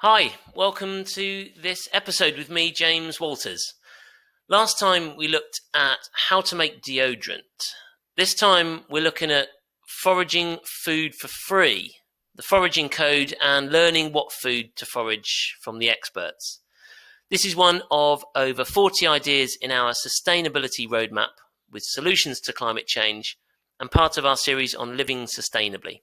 Hi, welcome to this episode with me, James Walters. Last time we looked at how to make deodorant. This time we're looking at foraging food for free, the Foraging Code, and learning what food to forage from the experts. This is one of over 40 ideas in our sustainability roadmap with solutions to climate change and part of our series on living sustainably.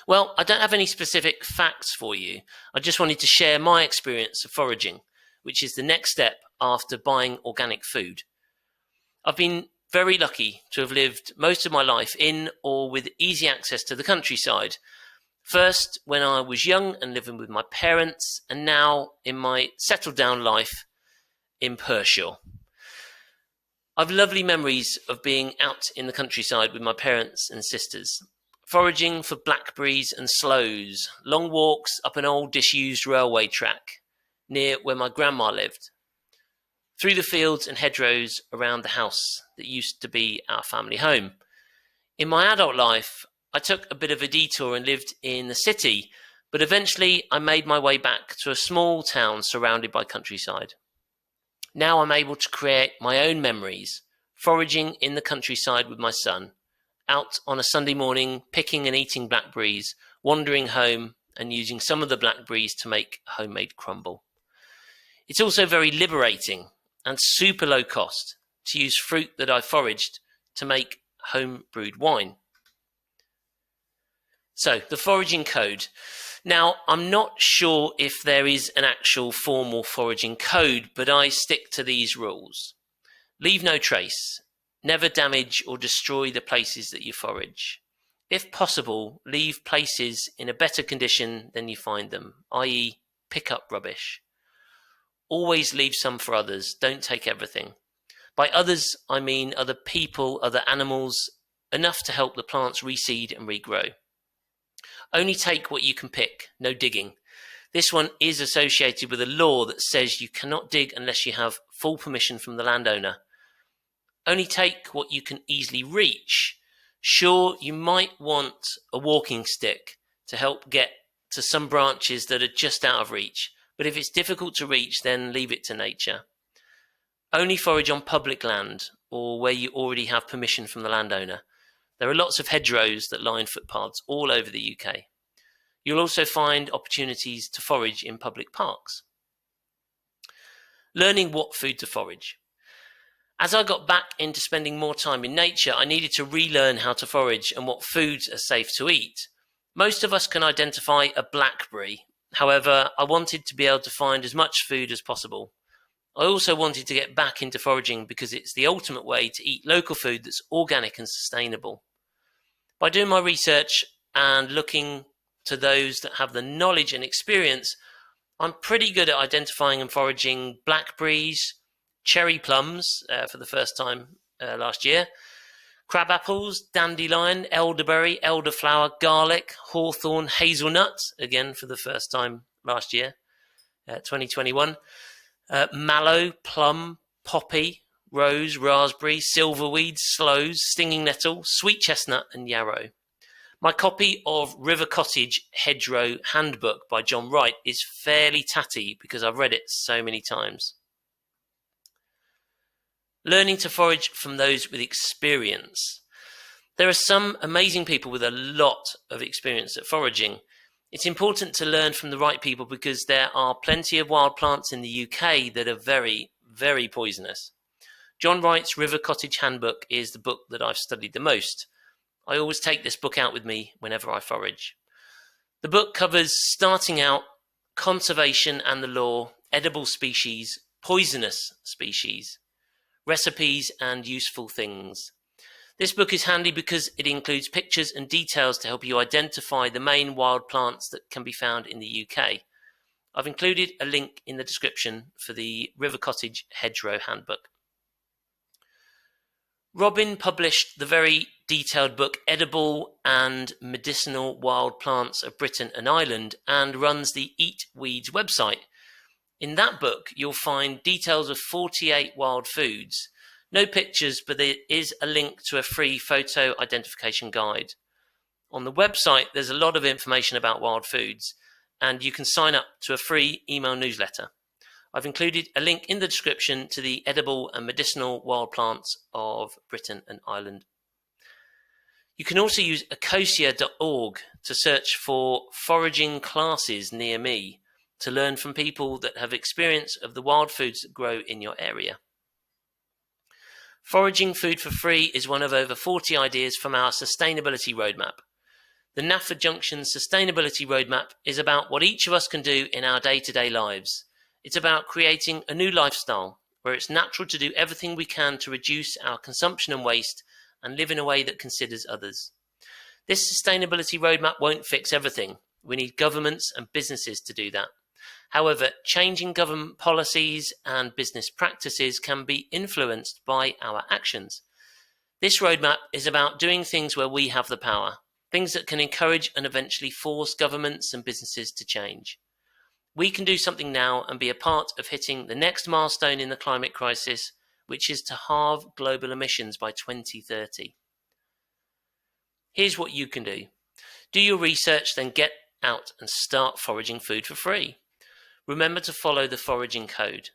Well, I don't have any specific facts for you. I just wanted to share my experience of foraging, which is the next step after buying organic food. I've been very lucky to have lived most of my life in or with easy access to the countryside. First, when I was young and living with my parents, and now in my settled down life in Pershore. I've lovely memories of being out in the countryside with my parents and sisters, foraging for blackberries and sloes, long walks up an old disused railway track near where my grandma lived, through the fields and hedgerows around the house that used to be our family home. In my adult life, I took a bit of a detour and lived in the city, but eventually I made my way back to a small town surrounded by countryside. Now I'm able to create my own memories, foraging in the countryside with my son, out on a Sunday morning, picking and eating blackberries, wandering home and using some of the blackberries to make homemade crumble. It's also very liberating and super low cost to use fruit that I foraged to make home brewed wine. So, the Foraging Code. Now, I'm not sure if there is an actual formal foraging code, but I stick to these rules. Leave no trace. Never damage or destroy the places that you forage. If possible, leave places in a better condition than you find them, i.e. pick up rubbish. Always leave some for others, don't take everything. By others, I mean other people, other animals, enough to help the plants reseed and regrow. Only take what you can pick, no digging. This one is associated with a law that says you cannot dig unless you have full permission from the landowner. Only take what you can easily reach. Sure, you might want a walking stick to help get to some branches that are just out of reach, but if it's difficult to reach, then leave it to nature. Only forage on public land or where you already have permission from the landowner. There are lots of hedgerows that line footpaths all over the UK. You'll also find opportunities to forage in public parks. Learning what food to forage. As I got back into spending more time in nature, I needed to relearn how to forage and what foods are safe to eat. Most of us can identify a blackberry. However, I wanted to be able to find as much food as possible. I also wanted to get back into foraging because it's the ultimate way to eat local food that's organic and sustainable. By doing my research and looking to those that have the knowledge and experience, I'm pretty good at identifying and foraging blackberries, cherry plums for the first time last year, crab apples, dandelion, elderberry, elderflower, garlic, hawthorn, hazelnut, again for the first time last year, 2021, mallow, plum, poppy, rose, raspberry, silverweed, sloes, stinging nettle, sweet chestnut and yarrow. My copy of River Cottage Hedgerow Handbook by Wright is fairly tatty because I've read it so many times. Learning to forage from those with experience. There are some amazing people with a lot of experience at foraging. It's important to learn from the right people because there are plenty of wild plants in the UK that are very, very poisonous. Wright's River Cottage Handbook is the book that I've studied the most. I always take this book out with me whenever I forage. The book covers starting out, conservation and the law, edible species, poisonous species, recipes and useful things. This book is handy because it includes pictures and details to help you identify the main wild plants that can be found in the UK. I've included a link in the description for the River Cottage Hedgerow Handbook. Robin published the very detailed book Edible and Medicinal Wild Plants of Britain and Ireland and runs the Eat Weeds website. In that book, you'll find details of 48 wild foods. No pictures, but there is a link to a free photo identification guide. On the website, there's a lot of information about wild foods, and you can sign up to a free email newsletter. I've included a link in the description to the edible and medicinal wild plants of Britain and Ireland. You can also use ecosia.org to search for foraging classes near me to learn from people that have experience of the wild foods that grow in your area. Foraging food for free is one of over 40 ideas from our sustainability roadmap. The Nafford Junction Sustainability Roadmap is about what each of us can do in our day-to-day lives. It's about creating a new lifestyle where it's natural to do everything we can to reduce our consumption and waste and live in a way that considers others. This sustainability roadmap won't fix everything. We need governments and businesses to do that. However, changing government policies and business practices can be influenced by our actions. This roadmap is about doing things where we have the power, things that can encourage and eventually force governments and businesses to change. We can do something now and be a part of hitting the next milestone in the climate crisis, which is to halve global emissions by 2030. Here's what you can do. Do your research, then get out and start foraging food for free. Remember to follow the Foraging Code.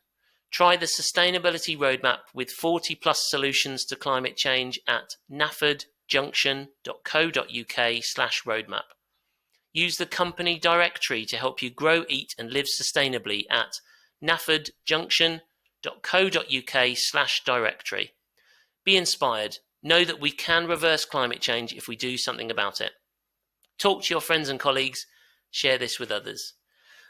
Try the Sustainability Roadmap with 40 plus solutions to climate change at naffordjunction.co.uk/roadmap. Use the company directory to help you grow, eat and live sustainably at naffordjunction.co.uk/directory. Be inspired. Know that we can reverse climate change if we do something about it. Talk to your friends and colleagues. Share this with others.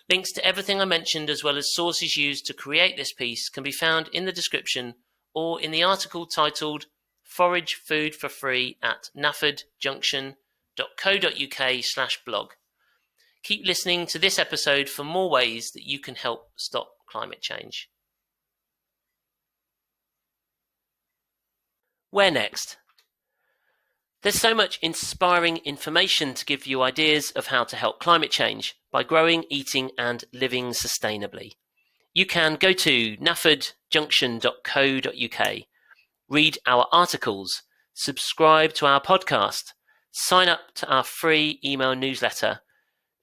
Links to everything I mentioned, as well as sources used to create this piece, can be found in the description or in the article titled Forage Food for Free at naffordjunction.co.uk/blog. Keep listening to this episode for more ways that you can help stop climate change. Where next? There's so much inspiring information to give you ideas of how to help climate change by growing, eating and living sustainably. You can go to naffordjunction.co.uk, read our articles, subscribe to our podcast, sign up to our free email newsletter,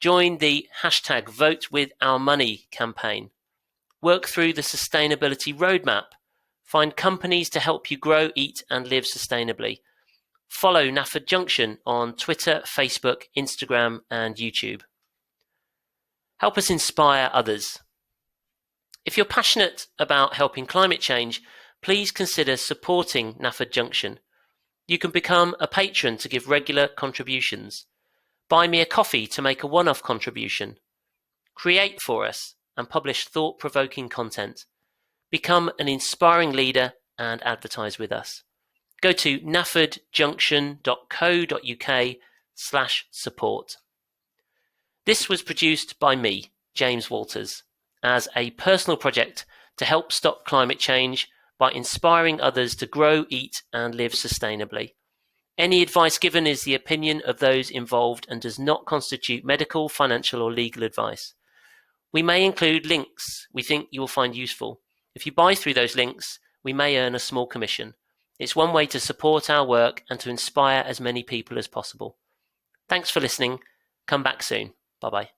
join the #VoteWithOurMoney campaign, work through the sustainability roadmap, find companies to help you grow, eat and live sustainably. Follow Nafford Junction on Twitter, Facebook, Instagram and YouTube. Help us inspire others. If you're passionate about helping climate change, please consider supporting Nafford Junction. You can become a patron to give regular contributions. Buy me a coffee to make a one-off contribution. Create for us and publish thought-provoking content. Become an inspiring leader and advertise with us. Go to naffordjunction.co.uk/support. This was produced by me, James Walters, as a personal project to help stop climate change by inspiring others to grow, eat and live sustainably. Any advice given is the opinion of those involved and does not constitute medical, financial or legal advice. We may include links we think you will find useful. If you buy through those links, we may earn a small commission. It's one way to support our work and to inspire as many people as possible. Thanks for listening. Come back soon. Bye-bye.